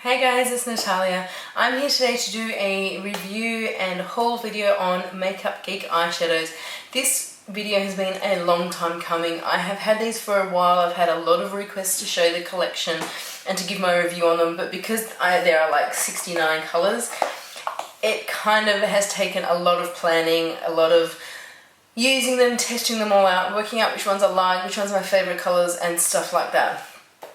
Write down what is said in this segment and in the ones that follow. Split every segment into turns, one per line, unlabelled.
Hey guys, it's Natalia. I'm here today to do a review and haul video on Makeup Geek eyeshadows. This video has been a long time coming. I have had these for a while. I've had a lot of requests to show the collection and to give my review on them, but because there are like 69 colours, it kind of has taken a lot of planning, a lot of using them, testing them all out, working out which ones I like, which ones are my favourite colours and stuff like that.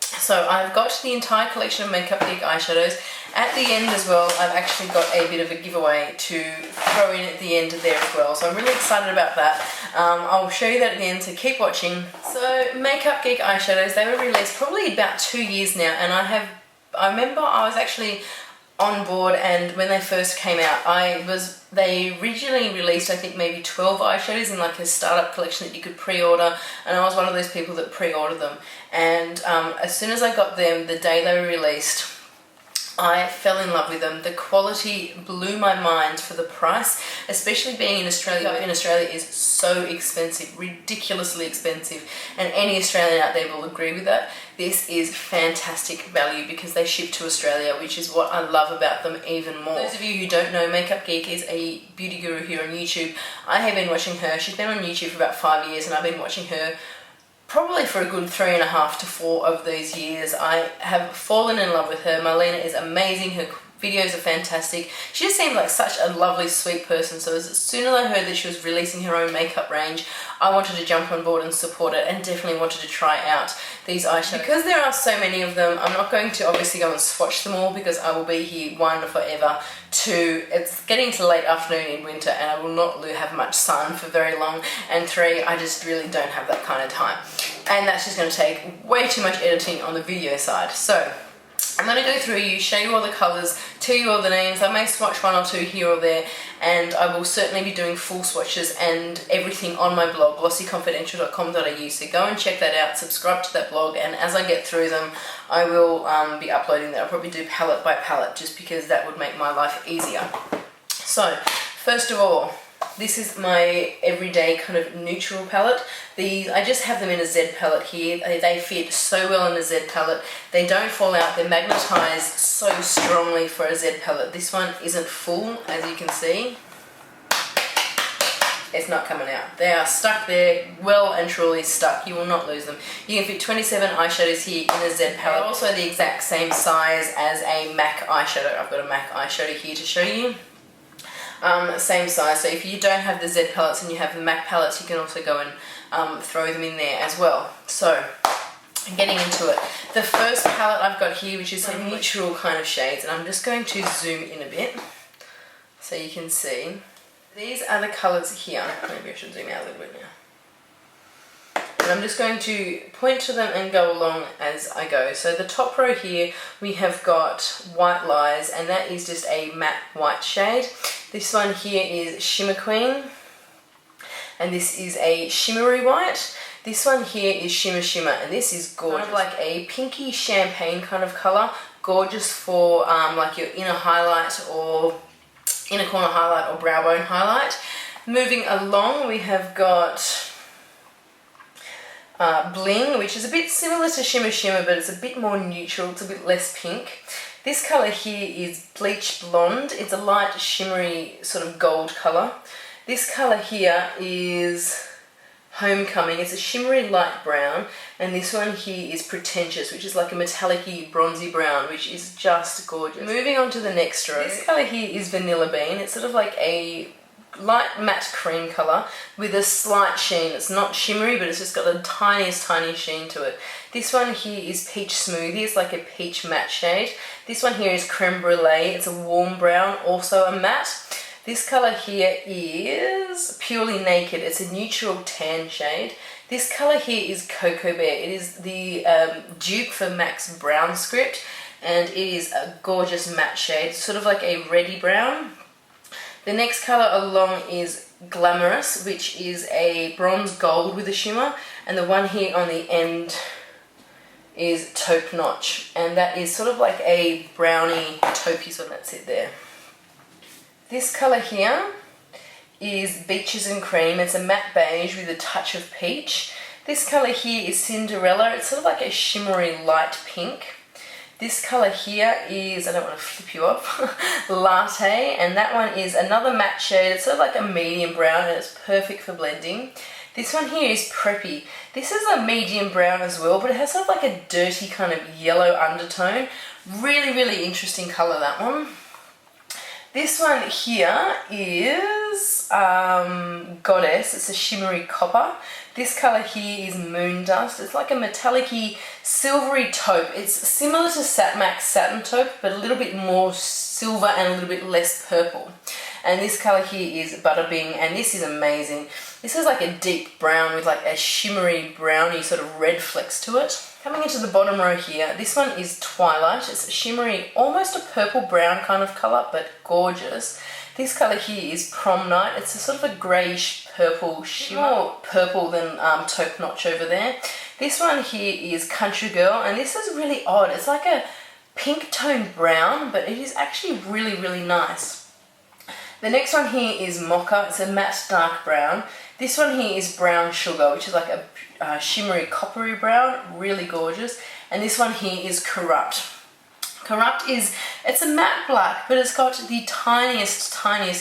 So I've got the entire collection of Makeup Geek eyeshadows. At the end as well, I've actually got a bit of a giveaway to throw in at the end there as well. So I'm really excited about that. I'll show you that at the end, so keep watching. So Makeup Geek eyeshadows, they were released probably about 2 years now, and I remember I was actually on board, and when they first came out, they originally released I think maybe 12 eyeshadows in like a startup collection that you could pre-order, and I was one of those people that pre-ordered them. And as soon as I got them, the day they were released, I fell in love with them. The quality blew my mind for the price, especially being in Australia. Makeup in Australia is so expensive, ridiculously expensive, and any Australian out there will agree with that. This is fantastic value because they ship to Australia, which is what I love about them even more. For those of you who don't know, Makeup Geek is a beauty guru here on YouTube. I have been watching her. She's been on YouTube for about 5 years, and I've been watching her probably for a good 3.5 to 4 of those years. I have fallen in love with her. Marlena is amazing. Her videos are fantastic. She just seemed like such a lovely, sweet person. So as soon as I heard that she was releasing her own makeup range, I wanted to jump on board and support it, and definitely wanted to try out these eyeshadows. Because there are so many of them, I'm not going to obviously go and swatch them all because I will be here 1 forever, 2 it's getting to late afternoon in winter and I will not have much sun for very long, and 3 I just really don't have that kind of time, and that's just going to take way too much editing on the video side. So I'm going to go through you, show you all the colours, tell you all the names. I may swatch 1 or 2 here or there, and I will certainly be doing full swatches and everything on my blog, glossyconfidential.com.au, so go and check that out, subscribe to that blog, and as I get through them, I will be uploading that. I'll probably do palette by palette just because that would make my life easier. So, first of all, this is my everyday kind of neutral palette. I just have them in a Z palette here. They fit so well in a Z palette. They don't fall out. They're magnetised so strongly for a Z palette. This one isn't full, as you can see. It's not coming out. They are stuck there, well and truly stuck. You will not lose them. You can fit 27 eyeshadows here in a Z palette. They're also the exact same size as a MAC eyeshadow. I've got a MAC eyeshadow here to show you. Same size, so if you don't have the Z palettes and you have the MAC palettes, you can also go and throw them in there as well. So, getting into it. The first palette I've got here, which is some neutral kind of shades, and I'm just going to zoom in a bit so you can see. These are the colours here. Maybe I should zoom out a little bit now. And I'm just going to point to them and go along as I go. So the top row here, we have got White Lies, and that is just a matte white shade. This one here is Shimmer Queen, and this is a shimmery white. This one here is Shimmer Shimmer, and this is gorgeous. Kind of like a pinky champagne kind of colour. Gorgeous for like your inner highlight or inner corner highlight or brow bone highlight. Moving along, we have got Bling, which is a bit similar to Shimmer Shimmer, but it's a bit more neutral, it's a bit less pink. This colour here is Bleach Blonde. It's a light shimmery sort of gold colour. This colour here is Homecoming. It's a shimmery light brown, and this one here is Pretentious, which is like a metallic-y bronzy brown, which is just gorgeous. Moving on to the next row. This colour here is Vanilla Bean. It's sort of like a light matte cream colour with a slight sheen. It's not shimmery, but it's just got the tiniest tiny sheen to it. This one here is Peach Smoothie. It's like a peach matte shade. This one here is Creme Brulee. It's a warm brown, also a matte. This colour here is Purely Naked. It's a neutral tan shade. This colour here is Cocoa Bear. It is the dupe for MAC's brown script, and it is a gorgeous matte shade, sort of like a reddy brown. The next colour along is Glamorous, which is a bronze gold with a shimmer, and the one here on the end is Taupe Notch, and that is sort of like a browny taupey, so that's it there. This colour here is Beaches and Cream. It's a matte beige with a touch of peach. This colour here is Cinderella. It's sort of like a shimmery light pink. This colour here is, I don't want to flip you off, Latte, and that one is another matte shade. It's sort of like a medium brown and it's perfect for blending. This one here is Preppy. This is a medium brown as well, but it has sort of like a dirty kind of yellow undertone. Really, really interesting colour, that one. This one here is Goddess. It's a shimmery copper. This colour here is Moon Dust. It's like a metallic-y, silvery taupe. It's similar to Satmax Satin Taupe, but a little bit more silver and a little bit less purple. And this colour here is Butterbing, and this is amazing. This is like a deep brown with like a shimmery browny sort of red flecks to it. Coming into the bottom row here, this one is Twilight. It's a shimmery, almost a purple brown kind of colour, but gorgeous. This colour here is Prom Night. It's a sort of a greyish purple shimmer, more purple than Taupe Notch over there. This one here is Country Girl, and this is really odd. It's like a pink toned brown, but it is actually really, really nice. The next one here is Mocha. It's a matte dark brown. This one here is Brown Sugar, which is like a shimmery coppery brown, really gorgeous. And this one here is Corrupt. Corrupt it's a matte black, but it's got the tiniest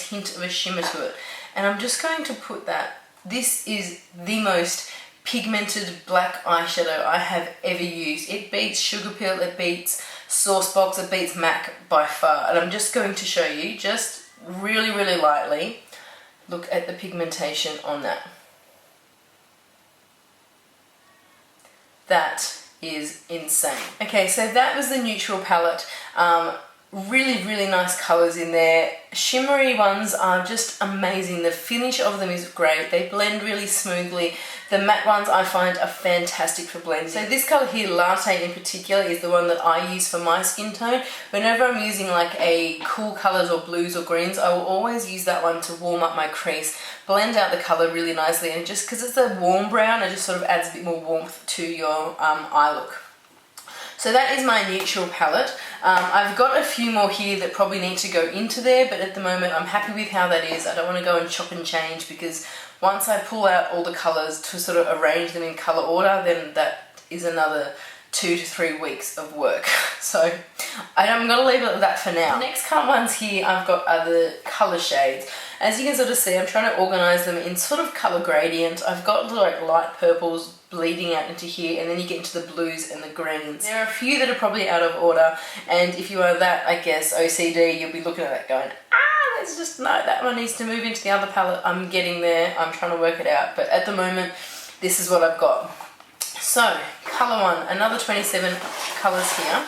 hint of a shimmer to it. And I'm just going to put that. This is the most pigmented black eyeshadow I have ever used. It beats Sugar Pill, it beats Sourcebox, it beats MAC by far. And I'm just going to show you, just really, really lightly, look at the pigmentation on that. That is insane. Okay, so that was the neutral palette. Really, really nice colours in there. Shimmery ones are just amazing. The finish of them is great. They blend really smoothly. The matte ones I find are fantastic for blending. So this colour here, Latte in particular, is the one that I use for my skin tone. Whenever I'm using like a cool colours or blues or greens, I will always use that one to warm up my crease, blend out the colour really nicely, and just because it's a warm brown, it just sort of adds a bit more warmth to your eye look. So that is my neutral palette. I've got a few more here that probably need to go into there, but at the moment I'm happy with how that is. I don't want to go and chop and change, because once I pull out all the colours to sort of arrange them in colour order, then that is another 2 to 3 weeks of work. So I'm going to leave it at that for now. The next ones here I've got are the colour shades. As you can sort of see, I'm trying to organise them in sort of colour gradient. I've got like light purples bleeding out into here, and then you get into the blues and the greens. There are a few that are probably out of order, and if you are that, I guess, OCD, you'll be looking at that going, let's just, no, that one needs to move into the other palette. I'm getting there, I'm trying to work it out, but at the moment, this is what I've got. So, colour one, another 27 colours here.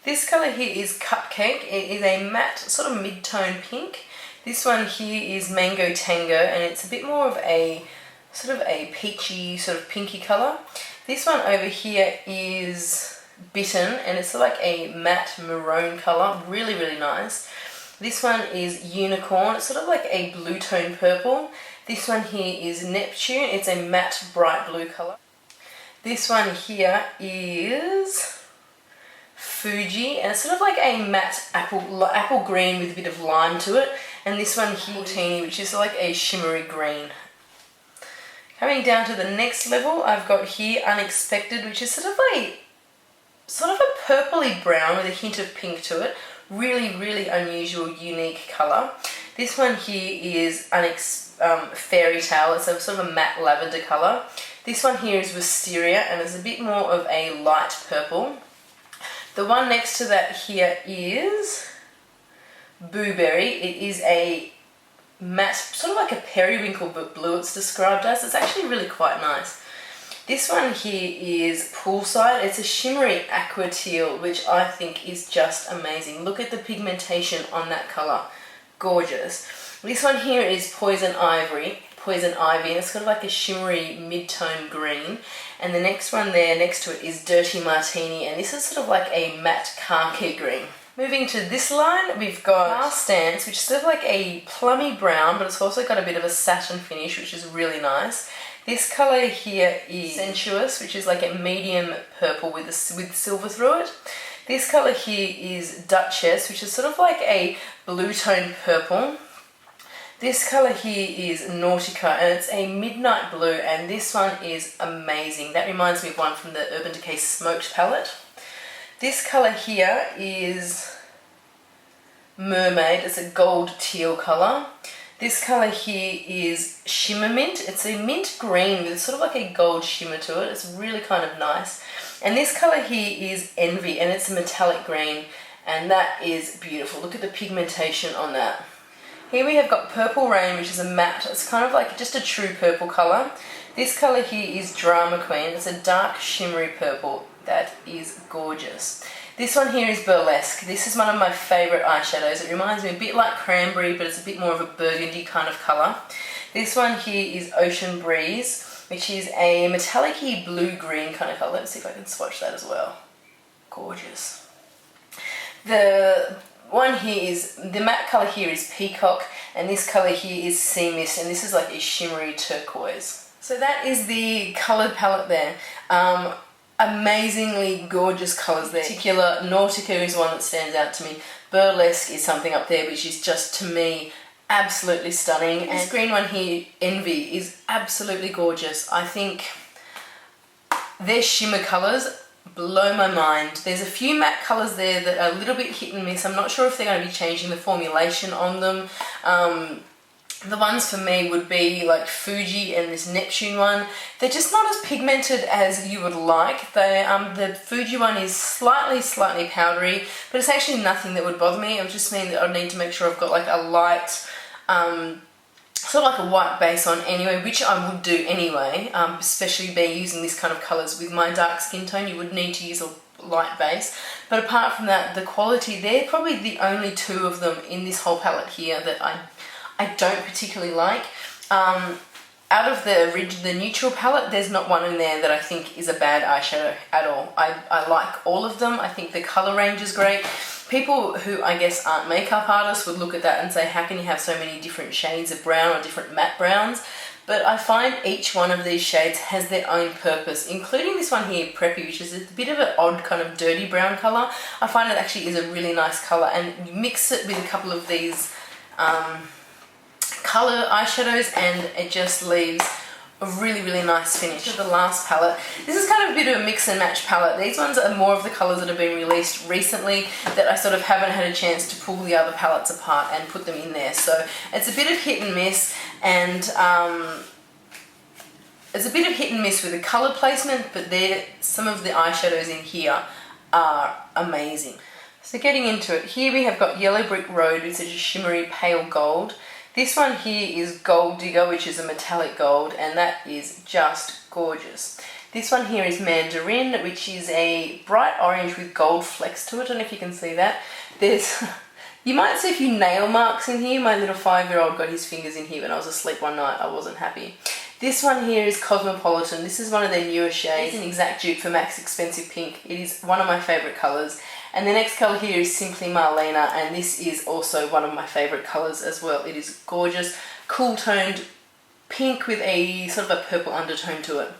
This colour here is Cupcake. It is a matte, sort of mid-tone pink. This one here is Mango Tango, and it's a bit more of a sort of a peachy, sort of pinky colour. This one over here is Bitten, and it's like a matte maroon colour, really, really nice. This one is Unicorn, it's sort of like a blue tone purple. This one here is Neptune, it's a matte bright blue colour. This one here is Fuji, and it's sort of like a matte apple green with a bit of lime to it. And this one here, Teeny, which is like a shimmery green. Coming down to the next level, I've got here Unexpected, which is sort of a purpley brown with a hint of pink to it. Really, really unusual, unique colour. This one here is Fairy Tale. It's a sort of a matte lavender colour. This one here is Wisteria, and it's a bit more of a light purple. The one next to that here is Booberry. It is a matte, sort of like a periwinkle blue it's described as. It's actually really quite nice. This one here is Poolside. It's a shimmery aqua teal, which I think is just amazing. Look at the pigmentation on that colour. Gorgeous. This one here is Poison Ivy, and it's kind of like a shimmery mid-tone green. And the next one there next to it is Dirty Martini, and this is sort of like a matte khaki green. Moving to this line, we've got Last Dance, which is sort of like a plummy brown, but it's also got a bit of a satin finish, which is really nice. This colour here is Sensuous, which is like a medium purple with silver through it. This colour here is Duchess, which is sort of like a blue tone purple. This colour here is Nautica, and it's a midnight blue, and this one is amazing. That reminds me of one from the Urban Decay Smoked palette. This colour here is Mermaid. It's a gold teal colour. This colour here is Shimmer Mint. It's a mint green with sort of like a gold shimmer to it. It's really kind of nice. And this colour here is Envy, and it's a metallic green, and that is beautiful. Look at the pigmentation on that. Here we have got Purple Rain, which is a matte. It's kind of like just a true purple colour. This colour here is Drama Queen. It's a dark shimmery purple. That is gorgeous. This one here is Burlesque. This is one of my favourite eyeshadows. It reminds me a bit like Cranberry, but it's a bit more of a burgundy kind of colour. This one here is Ocean Breeze, which is a metallic-y blue-green kind of colour. Let's see if I can swatch that as well. Gorgeous. The one here is, the matte colour here is Peacock, and this colour here is Sea Mist, and this is like a shimmery turquoise. So that is the coloured palette there. Amazingly gorgeous colours there. In particular, Nautica is one that stands out to me. Burlesque is something up there which is just, to me, absolutely stunning. And this green one here, Envy, is absolutely gorgeous. I think their shimmer colours blow my mind. There's a few matte colours there that are a little bit hit and miss. I'm not sure if they're going to be changing the formulation on them. The ones for me would be like Fuji and this Neptune one. They're just not as pigmented as you would like. The Fuji one is slightly powdery, but it's actually nothing that would bother me. I just mean that I need to make sure I've got like a light, sort of like a white base on anyway, which I would do anyway, especially be using this kind of colours with my dark skin tone. You would need to use a light base, but apart from that, the quality, they're probably the only two of them in this whole palette here that I don't particularly like. Out of the neutral palette, there's not one in there that I think is a bad eyeshadow at all. I like all of them. I think the colour range is great. People who I guess aren't makeup artists would look at that and say, how can you have so many different shades of brown or different matte browns? But I find each one of these shades has their own purpose, including this one here, Preppy, which is a bit of an odd kind of dirty brown colour. I find it actually is a really nice colour, and you mix it with a couple of these colour eyeshadows and it just leaves a really nice finish. To the last palette, this is kind of a bit of a mix and match palette. These ones are more of the colours that have been released recently that I sort of haven't had a chance to pull the other palettes apart and put them in there. So it's a bit of hit and miss, and it's a bit of hit and miss with the colour placement, but some of the eyeshadows in here are amazing. So getting into it, here we have got Yellow Brick Road, which is a shimmery pale gold. This one here is Gold Digger, which is a metallic gold, and that is just gorgeous. This one here is Mandarin, which is a bright orange with gold flecks to it. I don't know if you can see that. You might see a few nail marks in here. My little 5-year-old got his fingers in here when I was asleep one night. I wasn't happy. This one here is Cosmopolitan. This is one of their newer shades. It's an exact dupe for Max Expensive Pink. It is one of my favourite colours. And the next colour here is Simply Marlena, and this is also one of my favourite colours as well. It is gorgeous, cool toned pink with a sort of a purple undertone to it.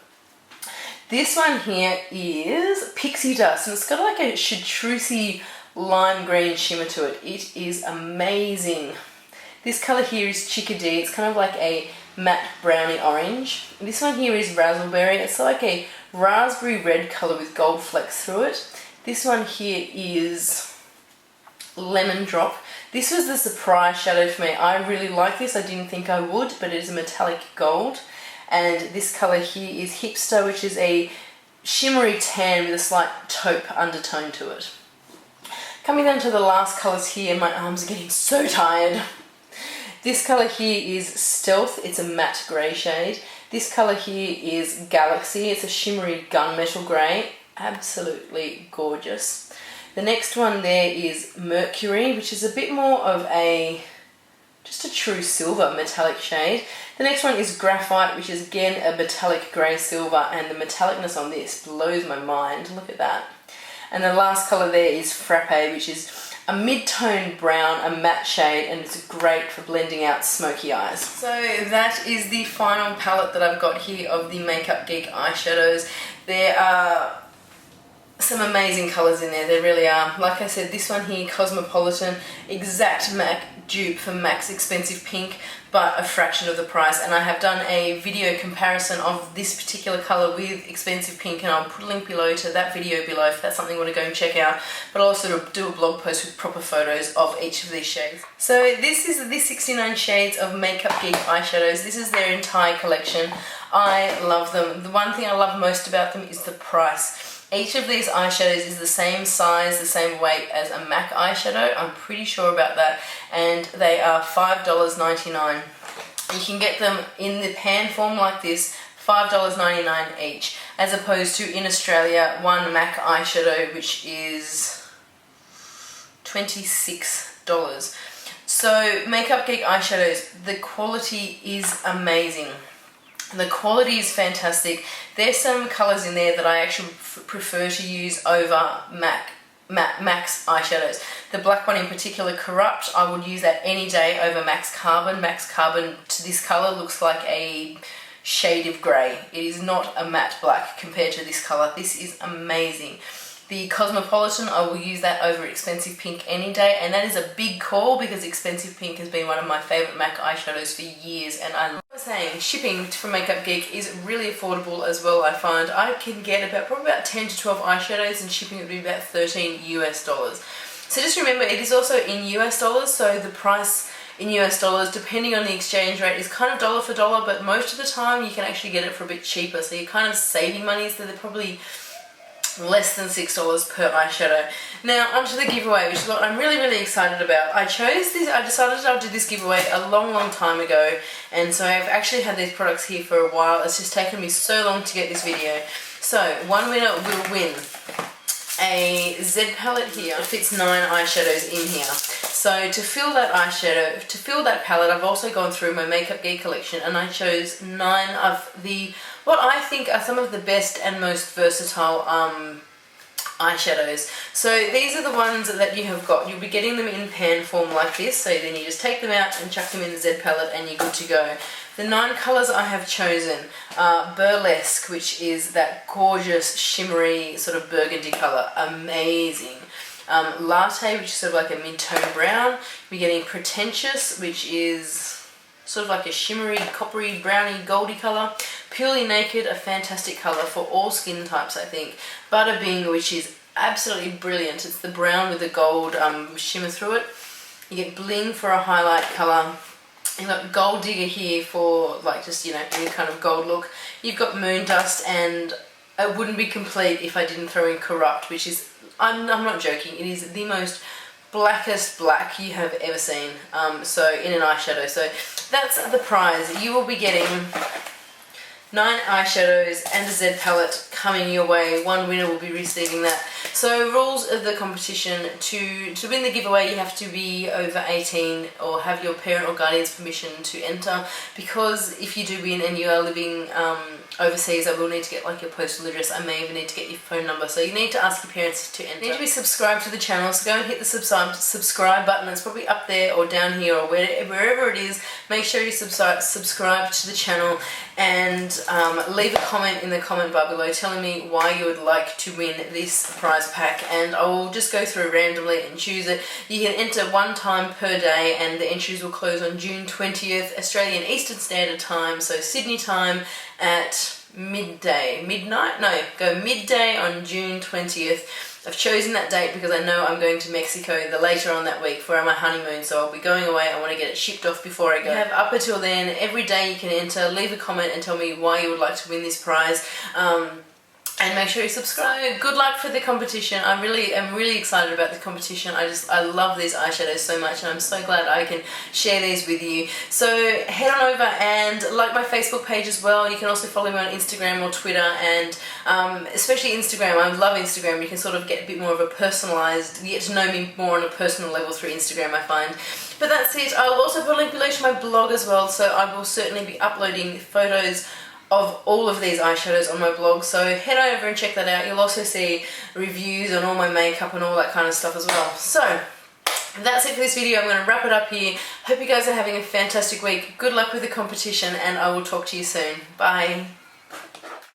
This one here is Pixie Dust, and it's got like a chartreusey lime green shimmer to it. It is amazing. This colour here is Chickadee. It's kind of like a matte browny orange. This one here is Razzleberry. It's like a raspberry red colour with gold flecks through it. This one here is Lemon Drop. This was the surprise shadow for me. I really like this. I didn't think I would, but it is a metallic gold. And this colour here is Hipster, which is a shimmery tan with a slight taupe undertone to it. Coming down to the last colours here, my arms are getting so tired. This colour here is Stealth. It's a matte grey shade. This colour here is Galaxy. It's a shimmery gunmetal grey. Absolutely gorgeous. The next one there is Mercury, which is a bit more of just a true silver metallic shade. The next one is Graphite, which is again a metallic grey silver, and the metallicness on this blows my mind. Look at that. And the last colour there is Frappe, which is a mid-tone brown, a matte shade, and it's great for blending out smoky eyes. So that is the final palette that I've got here of the Makeup Geek eyeshadows. There are some amazing colours in there, there really are. Like I said, this one here, Cosmopolitan, exact dupe for MAC's expensive pink, but a fraction of the price. And I have done a video comparison of this particular colour with expensive pink, and I'll put a link below to that video below if that's something you want to go and check out. But I'll also do a blog post with proper photos of each of these shades. So this is the 69 shades of Makeup Geek eyeshadows. This is their entire collection. I love them. The one thing I love most about them is the price. Each of these eyeshadows is the same size, the same weight as a MAC eyeshadow. I'm pretty sure about that. And they are $5.99. You can get them in the pan form like this, $5.99 each, as opposed to in Australia, one MAC eyeshadow, which is $26. So Makeup Geek eyeshadows, the quality is amazing. The quality is fantastic. There's some colours in there that I actually prefer to use over MAC's eyeshadows. The black one in particular, Corrupt, I would use that any day over MAC's Carbon. MAC's Carbon to this colour looks like a shade of grey. It is not a matte black compared to this colour. This is amazing. The Cosmopolitan, I will use that over Expensive Pink any day, and that is a big call because Expensive Pink has been one of my favourite MAC eyeshadows for years, and I was saying, shipping from Makeup Geek is really affordable as well. I find I can get probably about 10 to 12 eyeshadows, and shipping would be about $13 US. So just remember, it is also in US dollars, so the price in US dollars, depending on the exchange rate, is kind of dollar for dollar, but most of the time you can actually get it for a bit cheaper, so you're kind of saving money, so they're probably less than $6 per eyeshadow. Now onto the giveaway, which is what I'm really excited about. I decided I'll do this giveaway a long time ago, and so I've actually had these products here for a while. It's just taken me so long to get this video. So one winner will win a Z palette here. It fits 9 eyeshadows in here. So to fill that eyeshadow, to fill that palette, I've also gone through my Makeup Geek collection, and I chose 9 of what I think are some of the best and most versatile eyeshadows. So these are the ones that you have got. You'll be getting them in pan form like this, so then you just take them out and chuck them in the Z palette and you're good to go. The 9 colours I have chosen are Burlesque, which is that gorgeous shimmery sort of burgundy colour, amazing. Latte, which is sort of like a mid-tone brown. We're getting Pretentious, which is sort of like a shimmery, coppery, browny, goldy colour. Purely Naked, a fantastic colour for all skin types, I think. Bada Bing, which is absolutely brilliant. It's the brown with the gold shimmer through it. You get Bling for a highlight colour. You've got Gold Digger here for like just, you know, any kind of gold look. You've got Moon Dust, and it wouldn't be complete if I didn't throw in Corrupt, which is, I'm not joking, it is the most blackest black you have ever seen, so in an eyeshadow. So that's the prize. You will be getting 9 eyeshadows and a Z palette coming your way. One winner will be receiving that. So rules of the competition: to win the giveaway you have to be over 18 or have your parent or guardian's permission to enter, because if you do win and you are living overseas, I will need to get like your postal address. I may even need to get your phone number, so you need to ask your parents to enter. You need to be subscribed to the channel, so go and hit the subscribe button. It's probably up there or down here or wherever it is. Make sure you subscribe to the channel, and leave a comment in the comment bar below telling me why you would like to win this prize pack, and I will just go through randomly and choose it. You can enter 1 time per day, and the entries will close on June 20th, Australian Eastern Standard Time, so Sydney time at midday on June 20th. I've chosen that date because I know I'm going to Mexico later on that week for my honeymoon, so I'll be going away. I want to get it shipped off before I go. You have up until then, every day you can enter, leave a comment and tell me why you would like to win this prize. And make sure you subscribe. Good luck for the competition. I'm really excited about the competition. I love these eyeshadows so much, and I'm so glad I can share these with you. So head on over and like my Facebook page as well. You can also follow me on Instagram or Twitter, and especially Instagram. I love Instagram. You can sort of get a bit more of a personalised, get to know me more on a personal level through Instagram, I find. But that's it. I'll also put a link below to my blog as well, so I will certainly be uploading photos of all of these eyeshadows on my blog, so head over and check that out. You'll also see reviews on all my makeup and all that kind of stuff as well. So that's it for this video. I'm going to wrap it up here. Hope you guys are having a fantastic week. Good luck with the competition, and I will talk to you soon. Bye.